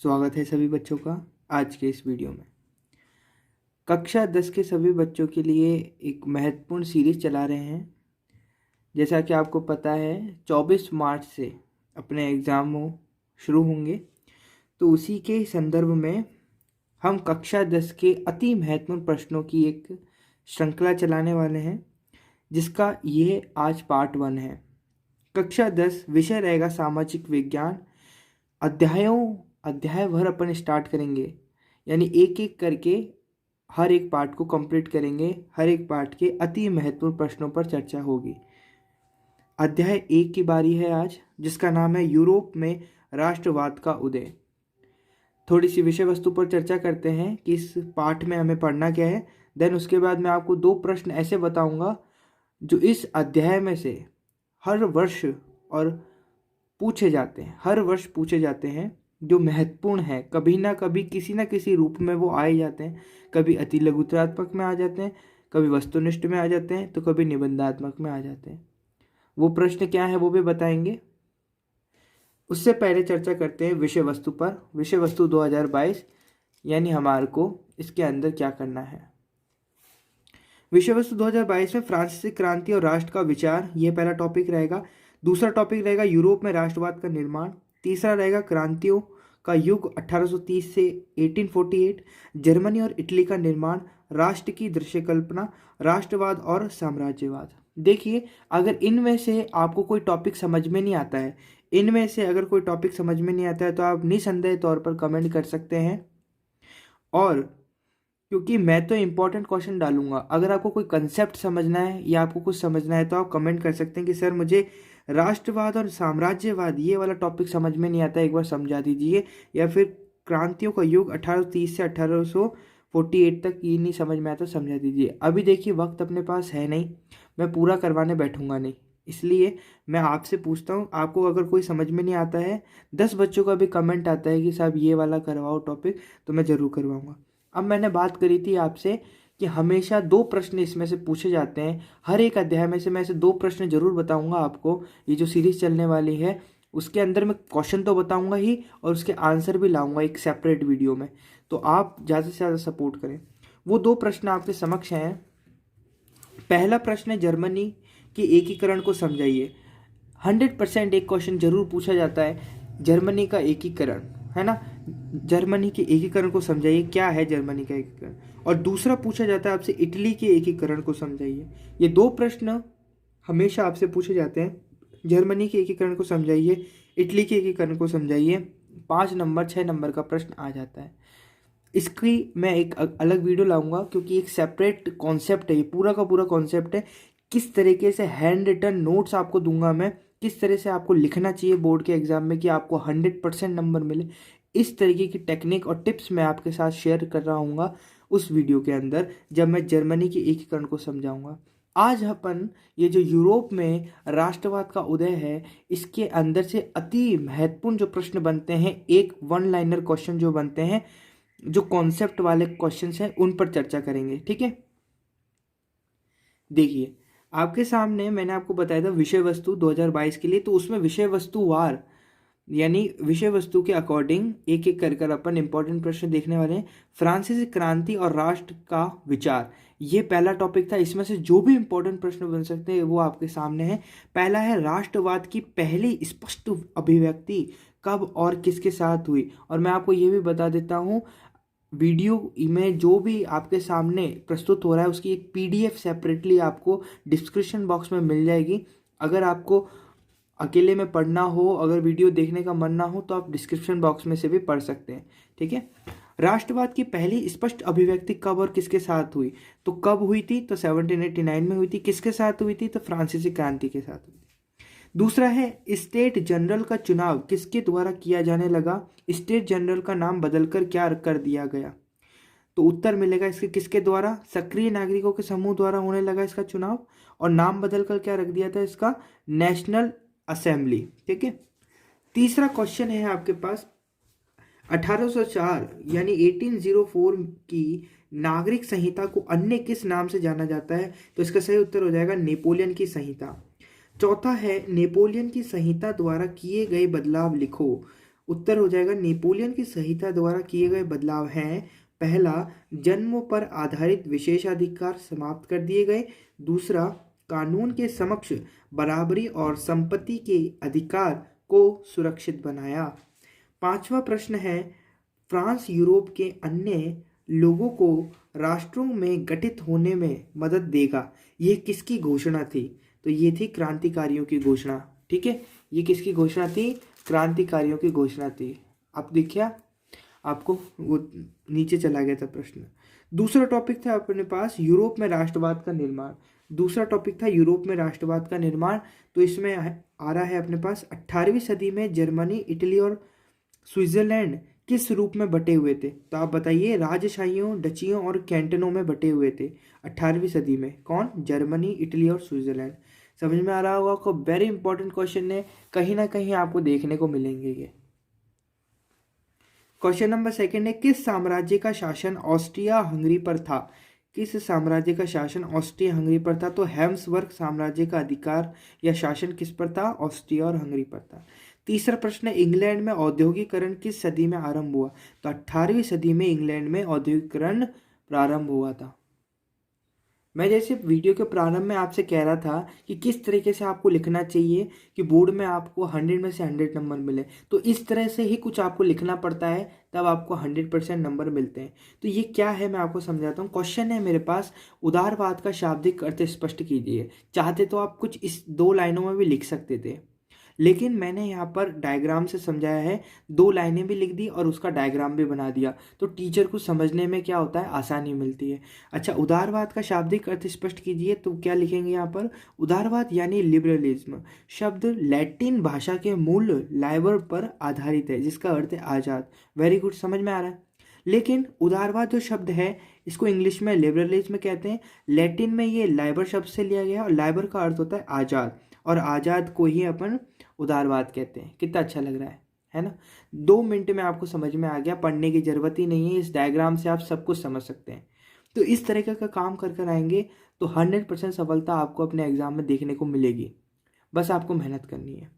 स्वागत है सभी बच्चों का आज के इस वीडियो में। कक्षा 10 के सभी बच्चों के लिए एक महत्वपूर्ण सीरीज चला रहे हैं। जैसा कि आपको पता है 24 मार्च से अपने एग्ज़ाम शुरू होंगे, तो उसी के संदर्भ में हम कक्षा 10 के अति महत्वपूर्ण प्रश्नों की एक श्रृंखला चलाने वाले हैं, जिसका ये आज पार्ट 1 है। कक्षा 10 विषय रहेगा सामाजिक विज्ञान। अध्याय भर अपन स्टार्ट करेंगे, यानी एक एक करके हर एक पार्ट को कंप्लीट करेंगे। हर एक पार्ट के अति महत्वपूर्ण प्रश्नों पर चर्चा होगी। अध्याय 1 की बारी है आज, जिसका नाम है यूरोप में राष्ट्रवाद का उदय। थोड़ी सी विषय वस्तु पर चर्चा करते हैं कि इस पाठ में हमें पढ़ना क्या है। देन उसके बाद मैं आपको 2 प्रश्न ऐसे बताऊंगा जो इस अध्याय में से हर वर्ष पूछे जाते हैं, जो महत्वपूर्ण है। कभी ना कभी किसी ना किसी रूप में वो आए जाते हैं। कभी अति लघुत्रात्मक में आ जाते हैं, कभी वस्तुनिष्ठ में आ जाते हैं, तो कभी निबंधात्मक में आ जाते हैं। वो प्रश्न क्या है वो भी बताएंगे। उससे पहले चर्चा करते हैं विषय वस्तु पर। विषय वस्तु 2022, यानी हमारे को इसके अंदर क्या करना है। विषय वस्तु 2022 में फ्रांसीसी क्रांति और राष्ट्र का विचार, यह पहला टॉपिक रहेगा। दूसरा टॉपिक रहेगा यूरोप में राष्ट्रवाद का निर्माण। तीसरा रहेगा क्रांतियों का युग 1830 से 1848, जर्मनी और इटली का निर्माण, राष्ट्र की दृश्य कल्पना, राष्ट्रवाद और साम्राज्यवाद। देखिए, अगर इनमें से आपको कोई टॉपिक समझ में नहीं आता है, तो आप निसंदेह तौर पर कमेंट कर सकते हैं। और क्योंकि मैं तो इम्पोर्टेंट क्वेश्चन डालूंगा, अगर आपको कोई कंसेप्ट समझना है या आपको कुछ समझना है तो आप कमेंट कर सकते हैं कि सर मुझे राष्ट्रवाद और साम्राज्यवाद ये वाला टॉपिक समझ में नहीं आता, एक बार समझा दीजिए। या फिर क्रांतियों का युग 1830 से 1848 तक ये नहीं समझ में आता, समझा दीजिए। अभी देखिए वक्त अपने पास है नहीं, मैं पूरा करवाने बैठूंगा नहीं, इसलिए मैं आपसे पूछता हूँ, आपको अगर कोई समझ में नहीं आता है, 10 बच्चों का भी कमेंट आता है कि साहब ये वाला करवाओ टॉपिक, तो मैं ज़रूर करवाऊँगा। अब मैंने बात करी थी आपसे कि हमेशा 2 प्रश्न इसमें से पूछे जाते हैं। हर एक अध्याय में से मैं ऐसे 2 प्रश्न जरूर बताऊंगा आपको। ये जो सीरीज चलने वाली है उसके अंदर मैं क्वेश्चन तो बताऊंगा ही, और उसके आंसर भी लाऊंगा एक सेपरेट वीडियो में, तो आप ज़्यादा से ज़्यादा सपोर्ट करें। वो 2 प्रश्न आपके समक्ष हैं। पहला प्रश्न है जर्मनी के एकीकरण को समझाइए। 100% एक क्वेश्चन जरूर पूछा जाता है, जर्मनी का एकीकरण, है ना। जर्मनी के एकीकरण को समझाइए, क्या है जर्मनी का एकीकरण। और दूसरा पूछा जाता है आपसे इटली के एकीकरण को समझाइए। ये 2 प्रश्न हमेशा आपसे पूछे जाते हैं। जर्मनी के एकीकरण को समझाइए, इटली के एकीकरण को समझाइए। 5 नंबर 6 नंबर का प्रश्न आ जाता है। इसकी मैं एक अलग वीडियो लाऊंगा, क्योंकि एक सेपरेट कॉन्सेप्ट है, ये पूरा का पूरा कॉन्सेप्ट है। किस तरीके से हैंड रिटन नोट्स आपको दूंगा मैं, किस तरह से आपको लिखना चाहिए बोर्ड के एग्जाम में कि आपको 100% नंबर मिले, इस तरीके की टेक्निक और टिप्स मैं आपके साथ शेयर कर रहा हूँ उस वीडियो के अंदर, जब मैं जर्मनी के एकीकरण को समझाऊंगा। आज अपन ये जो यूरोप में राष्ट्रवाद का उदय है, इसके अंदर से अति महत्वपूर्ण जो प्रश्न बनते हैं, एक 1 लाइनर क्वेश्चन जो बनते हैं, जो कॉन्सेप्ट वाले क्वेश्चंस हैं, उन पर चर्चा करेंगे। ठीक है, देखिए आपके सामने मैंने आपको बताया था विषय वस्तु 2022 के लिए, तो उसमें विषय वस्तु वार, यानी विषय वस्तु के अकॉर्डिंग एक एक कर अपन इंपॉर्टेंट प्रश्न देखने वाले हैं। फ्रांसीसी क्रांति और राष्ट्र का विचार, ये पहला टॉपिक था। इसमें से जो भी इंपॉर्टेंट प्रश्न बन सकते हैं वो आपके सामने है। पहला है राष्ट्रवाद की पहली स्पष्ट अभिव्यक्ति कब और किसके साथ हुई। और मैं आपको ये भी बता देता हूँ, वीडियो में जो भी आपके सामने प्रस्तुत हो रहा है उसकी एक PDF सेपरेटली आपको डिस्क्रिप्शन बॉक्स में मिल जाएगी। अगर आपको अकेले में पढ़ना हो, अगर वीडियो देखने का मन ना हो, तो आप डिस्क्रिप्शन बॉक्स में से भी पढ़ सकते हैं। ठीक है, राष्ट्रवाद की पहली स्पष्ट अभिव्यक्ति कब और किसके साथ हुई, तो कब हुई थी, तो 1789 में हुई थी। किसके साथ हुई थी, तो फ्रांसीसी क्रांति के साथ हुई थी। दूसरा है स्टेट जनरल का चुनाव किसके द्वारा किया जाने लगा, स्टेट जनरल का नाम बदलकर क्या कर दिया गया, तो उत्तर मिलेगा इसके किसके द्वारा, सक्रिय नागरिकों के समूह द्वारा होने लगा इसका चुनाव, और नाम बदलकर क्या रख दिया था इसका, नेशनल असेंबली। ठीक है, तीसरा क्वेश्चन है आपके पास, 1804 यानी 1804 की नागरिक संहिता को अन्य किस नाम से जाना जाता है, तो इसका सही उत्तर हो जाएगा नेपोलियन की संहिता। चौथा है नेपोलियन की संहिता द्वारा किए गए बदलाव लिखो। उत्तर हो जाएगा नेपोलियन की संहिता द्वारा किए गए बदलाव हैं। पहला, जन्म पर आधारित विशेषाधिकार समाप्त कर दिए गए। दूसरा, कानून के समक्ष बराबरी और संपत्ति के अधिकार को सुरक्षित बनाया। पांचवा प्रश्न है, फ्रांस यूरोप के अन्य लोगों को राष्ट्रों में गठित होने में मदद देगा। यह किसकी घोषणा थी? तो ये थी क्रांतिकारियों की घोषणा। ठीक है, ये किसकी घोषणा थी? क्रांतिकारियों की घोषणा थी। आप देखिए, आपको वो नीचे चला गया था प्रश्न। दूसरा टॉपिक था अपने पास यूरोप में राष्ट्रवाद का निर्माण। दूसरा टॉपिक था यूरोप में राष्ट्रवाद का निर्माण। तो इसमें आ रहा है अपने पास 18वीं सदी में जर्मनी, इटली और स्विट्जरलैंड किस रूप में बटे हुए थे? तो आप बताइए, राजशाहियों, डचियों और कैंटनों में बटे हुए थे 18वीं सदी में। कौन? जर्मनी, इटली और स्विट्जरलैंड। समझ में आ रहा होगा आपको? वेरी इंपॉर्टेंट क्वेश्चन है, कहीं ना कहीं आपको देखने को मिलेंगे ये। क्वेश्चन नंबर सेकंड है, किस साम्राज्य का शासन ऑस्ट्रिया हंगरी पर था? किस साम्राज्य का शासन ऑस्ट्रिया हंगरी पर था? तो हैम्सबर्ग साम्राज्य का अधिकार या शासन किस पर था? ऑस्ट्रिया और हंगरी पर था। तीसरा प्रश्न है, इंग्लैंड में औद्योगिकरण किस सदी में आरंभ हुआ? तो 18वीं सदी में इंग्लैंड में औद्योगिकरण प्रारंभ हुआ था। मैं जैसे वीडियो के प्रारंभ में आपसे कह रहा था कि किस तरीके से आपको लिखना चाहिए कि बोर्ड में आपको 100 में से 100 नंबर मिले, तो इस तरह से ही कुछ आपको लिखना पड़ता है, तब आपको 100% नंबर मिलते हैं। तो ये क्या है मैं आपको समझाता हूँ। क्वेश्चन है मेरे पास, उदारवाद का शाब्दिक अर्थ स्पष्ट कीजिए। चाहते तो आप कुछ इस 2 लाइनों में भी लिख सकते थे, लेकिन मैंने यहाँ पर डायग्राम से समझाया है। 2 लाइनें भी लिख दी और उसका डायग्राम भी बना दिया, तो टीचर को समझने में क्या होता है? आसानी मिलती है। अच्छा, उदारवाद का शाब्दिक अर्थ स्पष्ट कीजिए। तो क्या लिखेंगे यहाँ पर? उदारवाद यानी लिबरलिज्म शब्द लैटिन भाषा के मूल लाइबर पर आधारित है, जिसका अर्थ है आज़ाद। वेरी गुड, समझ में आ रहा है। लेकिन उदारवाद जो शब्द है, इसको इंग्लिश में लिबरलिज्म कहते हैं। लैटिन में ये लाइबर शब्द से लिया गया, और लाइबर का अर्थ होता है आज़ाद, और आज़ाद को ही अपन उदारवाद कहते हैं। कितना अच्छा लग रहा है ना? 2 मिनट में आपको समझ में आ गया, पढ़ने की जरूरत ही नहीं है, इस डायग्राम से आप सब कुछ समझ सकते हैं। तो इस तरीके का काम कर कर आएंगे तो 100% सफलता आपको अपने एग्जाम में देखने को मिलेगी। बस आपको मेहनत करनी है।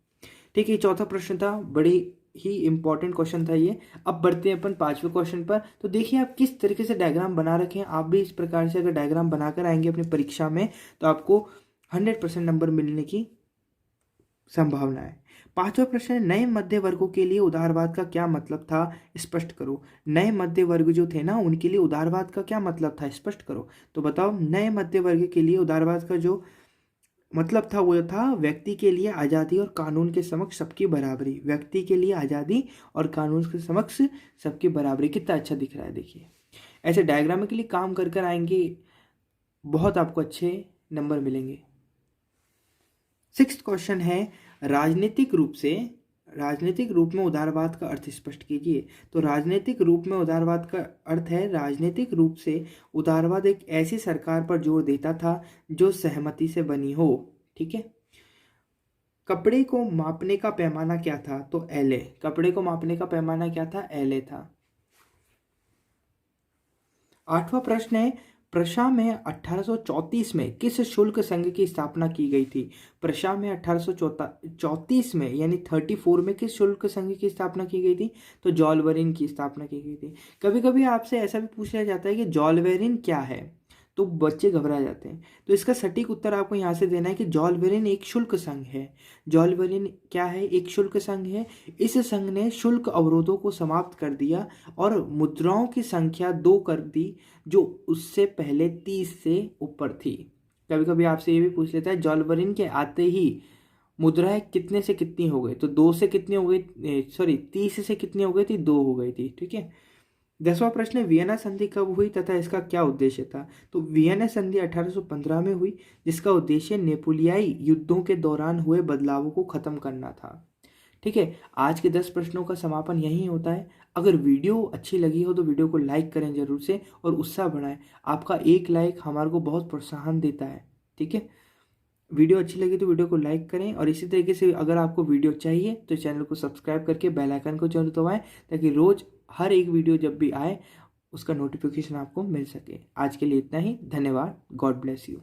ठीक है, चौथा प्रश्न था, बड़ी ही इंपॉर्टेंट क्वेश्चन था ये। अब बढ़ते हैं अपन 5वें क्वेश्चन पर। तो देखिए आप किस तरीके से डायग्राम बना रखे हैं। आप भी इस प्रकार से अगर डायग्राम बनाकर आएंगे अपनी परीक्षा में, तो आपको 100% नंबर मिलने की संभावना है। 5वां प्रश्न है, नए मध्य वर्गों के लिए उदारवाद का क्या मतलब था? स्पष्ट करो। नए मध्य वर्ग जो थे ना, उनके लिए उदारवाद का क्या मतलब था? स्पष्ट करो। तो बताओ, नए मध्य वर्ग के लिए उदारवाद का जो मतलब था वो था व्यक्ति के लिए आज़ादी और कानून के समक्ष सबकी बराबरी। व्यक्ति के लिए आज़ादी और कानून के समक्ष सबकी बराबरी। कितना अच्छा दिख रहा है, देखिए। ऐसे डायग्राम के लिए काम कर कर आएंगे, बहुत आपको अच्छे नंबर मिलेंगे। 6th क्वेश्चन है, राजनीतिक रूप में उदारवाद का अर्थ स्पष्ट कीजिए। तो राजनीतिक रूप में उदारवाद का अर्थ है, राजनीतिक रूप से उदारवाद एक ऐसी सरकार पर जोर देता था जो सहमति से बनी हो। ठीक है। कपड़े को मापने का पैमाना क्या था? तो एले। कपड़े को मापने का पैमाना क्या था? एले था। 8वां प्रश्न है, प्रशा में 1834 में किस शुल्क संघ की स्थापना की गई थी? प्रशा में 1834 में यानी 34 में किस शुल्क संघ की स्थापना की गई थी? तो जॉलवेरिन की स्थापना की गई थी। कभी कभी आपसे ऐसा भी पूछा जाता है कि जॉलवेरिन क्या है, तो बच्चे घबरा जाते हैं। तो इसका सटीक उत्तर आपको यहाँ से देना है कि जॉलवेरिन एक शुल्क संघ है। जॉलवेरिन क्या है? एक शुल्क संघ है। इस संघ ने शुल्क अवरोधों को समाप्त कर दिया और मुद्राओं की संख्या 2 कर दी, जो उससे पहले 30 से ऊपर थी। कभी कभी आपसे ये भी पूछ लेता है, जॉलवेरिन के आते ही मुद्राएं कितने से कितनी हो गई? तो 2 से कितनी हो गई, सॉरी 30 से कितनी हो गई थी? 2 हो गई थी। ठीक है। 10वां प्रश्न, वियना संधि कब हुई तथा इसका क्या उद्देश्य था? तो वियना संधि 1815 में हुई, जिसका उद्देश्य नेपोलियाई युद्धों के दौरान हुए बदलावों को खत्म करना था। ठीक है। आज के 10 प्रश्नों का समापन यही होता है। अगर वीडियो अच्छी लगी हो तो वीडियो को लाइक करें जरूर से और उत्साह बढ़ाएं। आपका एक लाइक हमारे को बहुत प्रोत्साहन देता है। ठीक है। वीडियो अच्छी लगी तो वीडियो को लाइक करें, और इसी तरीके से अगर आपको वीडियो चाहिए तो चैनल को सब्सक्राइब करके बेल आइकन को जरूर दबाएं, ताकि रोज हर एक वीडियो जब भी आए उसका नोटिफिकेशन आपको मिल सके। आज के लिए इतना ही। धन्यवाद। God bless you.